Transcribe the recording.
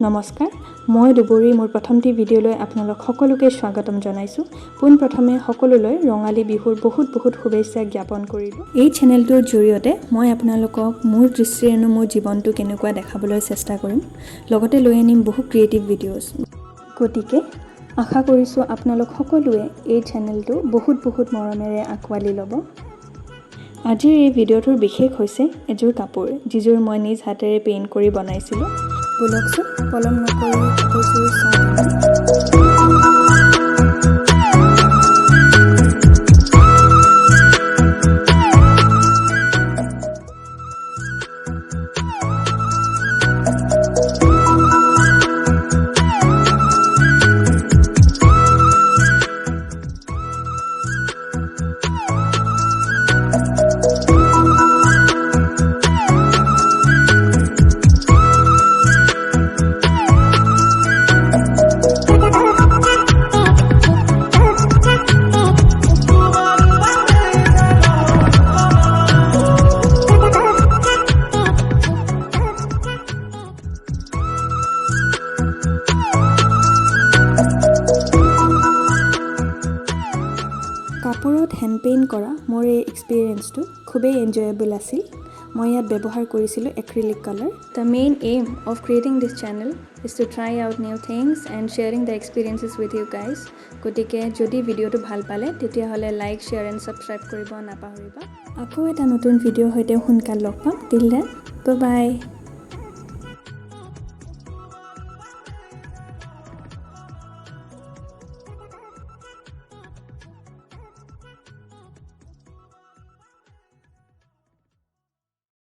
নমস্কাৰ মই দুবৰি মোৰ প্ৰথমটি ভিডিঅ'লৈ আপোনালোক সকলোকে স্বাগতম জনাইছো পুন প্ৰথমে সকলোলৈ ৰঙালী বিহুৰ বহুত শুভেচ্ছা জ্ঞাপন কৰিলো এই চেনেলটোৰ জৰিয়তে মই আপোনালোকক মোৰ দৃষ্টিৰে মোৰ জীৱনটো কেনেকুৱা দেখাবলৈ চেষ্টা কৰিম লগতে লৈ আনিম বহু ক্ৰিয়েটিভ ভিডিঅ'ছ গতিকে আশা কৰিছো আপোনালোক সকলোৱে এই চেনেলটো বহুত মৰমেৰে আকোৱালি ল'ব আজিৰ এই ভিডিঅ'টোৰ বিশেষ হৈছে এযোৰ কাপোৰ যিযোৰ মই নিজ হাতেৰে পেইণ্ট কৰি বনাইছিলো বলকচোন পলম নকৰি কাপোৰযোৰ চাওঁ কাপোৰত হেণ্ড পেইণ্ট কৰা মোৰ এই এক্সপিৰিয়েঞ্চটো খুবেই এনজয়েবল আছিল মই ইয়াত ব্যৱহাৰ কৰিছিলোঁ acrylic colour the main aim of creating this channel is to try out new things and sharing the experiences with you guys গতিকে যদি ভিডিঅ'টো ভাল পালে তেতিয়াহ'লে লাইক শ্বেয়াৰ এণ্ড ছাবস্ক্ৰাইব কৰিব নাপাহৰিবা আকৌ এটা নতুন ভিডিঅ'ৰ সৈতে সোনকালে লগ পাম টিল দেন বাই